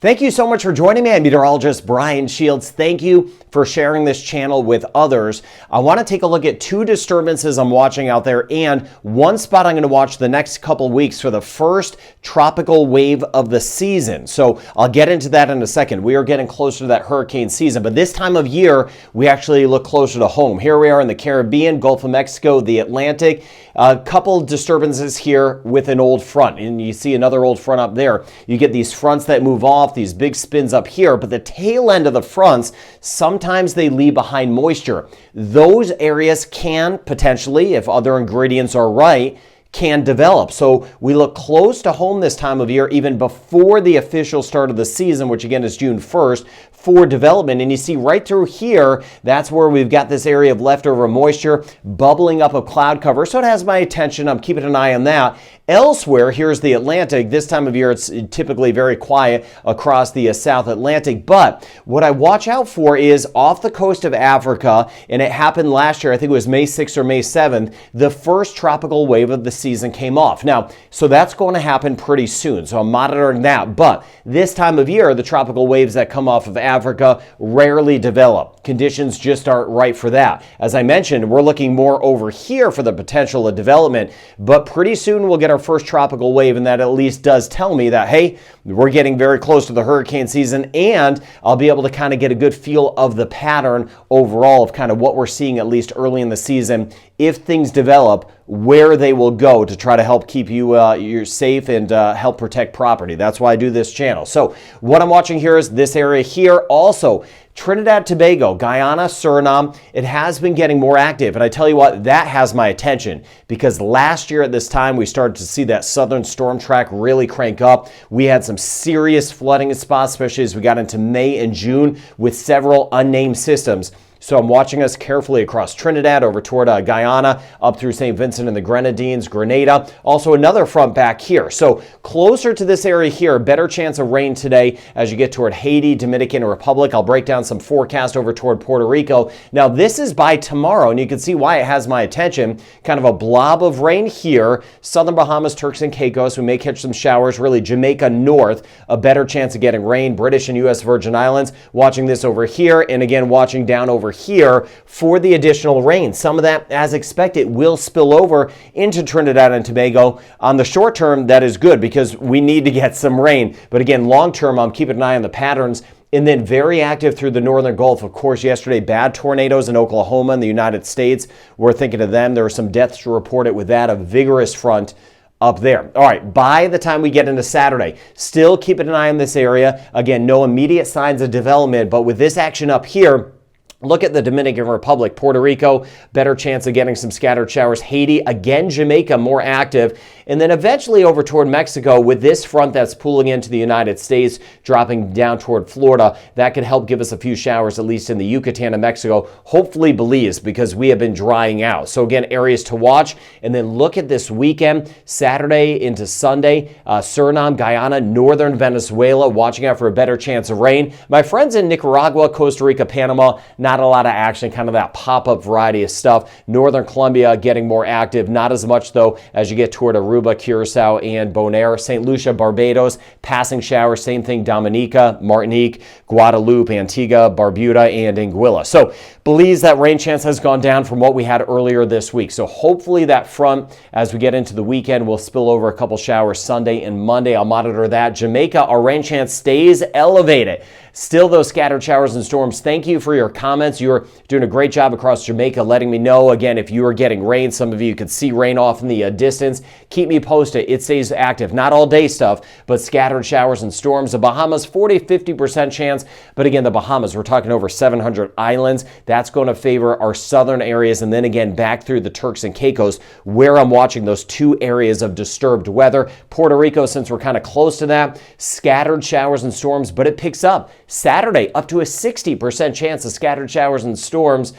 Thank you so much for joining me. I'm meteorologist Brian Shields. Thank you for sharing this channel with others. I want to take a look at two disturbances I'm watching out there and one spot I'm going to watch the next couple weeks for the first tropical wave of the season. So I'll get into that in a second. We are getting closer to that hurricane season, but this time of year, we actually look closer to home. Here we are in the Caribbean, Gulf of Mexico, the Atlantic. A couple disturbances here with an old front, and you see another old front up there. You get these fronts that move off, these big spins up here, but the tail end of the fronts, sometimes they leave behind moisture. Those areas can potentially, if other ingredients are right, can develop. So we look close to home this time of year, even before the official start of the season, which again is June 1st, for development. And you see right through here, that's where we've got this area of leftover moisture bubbling up of cloud cover. So it has my attention. I'm keeping an eye on that. Elsewhere, here's the Atlantic. This time of year, it's typically very quiet across the South Atlantic. But what I watch out for is off the coast of Africa, and it happened last year, I think it was May 6th or May 7th, the first tropical wave of the season came off. Now, so that's going to happen pretty soon. So I'm monitoring that. But this time of year, the tropical waves that come off of Africa rarely develop. Conditions just aren't right for that. As I mentioned, we're looking more over here for the potential of development, but pretty soon we'll get our first tropical wave, and that at least does tell me that, hey, we're getting very close to the hurricane season, and I'll be able to kind of get a good feel of the pattern overall of kind of what we're seeing at least early in the season. If things develop, where they will go to try to help keep you safe and help protect property. That's why I do this channel. So what I'm watching here is this area here. Also, Trinidad and Tobago, Guyana, Suriname, it has been getting more active. And I tell you what, that has my attention because last year at this time, we started to see that southern storm track really crank up. We had some serious flooding spots, especially as we got into May and June with several unnamed systems. So I'm watching us carefully across Trinidad, over toward Guyana, up through St. Vincent and the Grenadines, Grenada. Also another front back here. So closer to this area here, better chance of rain today as you get toward Haiti, Dominican Republic. I'll break down some forecast over toward Puerto Rico. Now this is by tomorrow, and you can see why it has my attention. Kind of a blob of rain here. Southern Bahamas, Turks and Caicos, we may catch some showers. Really Jamaica north, a better chance of getting rain. British and U.S. Virgin Islands, watching this over here, and again watching down over here for the additional rain. Some of that, as expected, will spill over into Trinidad and Tobago. On the short term, that is good because we need to get some rain. But again, long term, I'm keeping an eye on the patterns. And then very active through the northern Gulf. Of course, yesterday, bad tornadoes in Oklahoma in the United States. We're thinking of them. There were some deaths reported with that, a vigorous front up there. All right, by the time we get into Saturday, still keeping an eye on this area. Again, no immediate signs of development, but with this action up here, look at the Dominican Republic, Puerto Rico, better chance of getting some scattered showers. Haiti, again, Jamaica, more active. And then eventually over toward Mexico with this front that's pulling into the United States, dropping down toward Florida. That could help give us a few showers, at least in the Yucatan of Mexico. Hopefully Belize, because we have been drying out. So again, areas to watch. And then look at this weekend, Saturday into Sunday, Suriname, Guyana, northern Venezuela, watching out for a better chance of rain. My friends in Nicaragua, Costa Rica, Panama, not a lot of action, kind of that pop-up variety of stuff. Northern Colombia getting more active, not as much though as you get toward Aruba, Curacao, and Bonaire. St. Lucia, Barbados, passing showers, same thing, Dominica, Martinique, Guadeloupe, Antigua, Barbuda, and Anguilla. So Belize, that rain chance has gone down from what we had earlier this week. So hopefully that front, as we get into the weekend, will spill over a couple showers Sunday and Monday. I'll monitor that. Jamaica, our rain chance stays elevated. Still those scattered showers and storms. Thank you for your comments. You're doing a great job across Jamaica, letting me know, again, if you are getting rain. Some of you could see rain off in the distance. Keep me posted. It stays active. Not all day stuff, but scattered showers and storms. The Bahamas, 40-50% chance. But again, the Bahamas, we're talking over 700 islands. That's going to favor our southern areas. And then again, back through the Turks and Caicos, where I'm watching those two areas of disturbed weather. Puerto Rico, since we're kind of close to that, scattered showers and storms, but it picks up. Saturday, up to a 60% chance of scattered showers and storms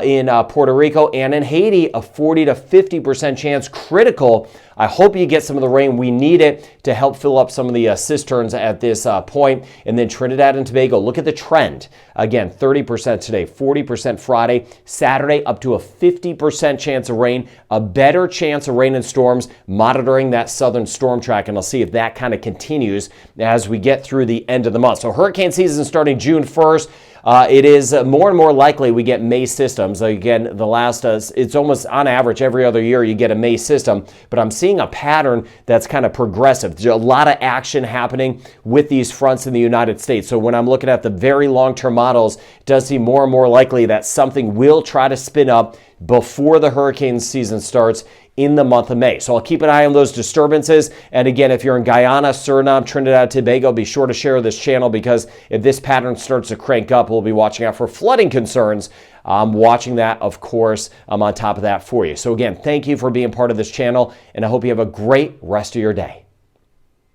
in Puerto Rico and in Haiti, a 40 to 50% chance, critical. I hope you get some of the rain. We need it to help fill up some of the cisterns at this point. And then Trinidad and Tobago, look at the trend. Again, 30% today, 40% Friday, Saturday up to a 50% chance of rain, a better chance of rain and storms, monitoring that southern storm track, and I'll see if that kind of continues as we get through the end of the month. So hurricane season starting June 1st. It is more and more likely we get May systems. Again, the last, it's almost on average every other year you get a May system, but I'm seeing a pattern that's kind of progressive. There's a lot of action happening with these fronts in the United States. So when I'm looking at the very long-term models, it does seem more and more likely that something will try to spin up before the hurricane season starts in the month of May. So I'll keep an eye on those disturbances. And again, if you're in Guyana, Suriname, Trinidad and Tobago, be sure to share this channel, because if this pattern starts to crank up, we'll be watching out for flooding concerns. I'm watching that, of course. I'm on top of that for you. So again, thank you for being part of this channel, and I hope you have a great rest of your day.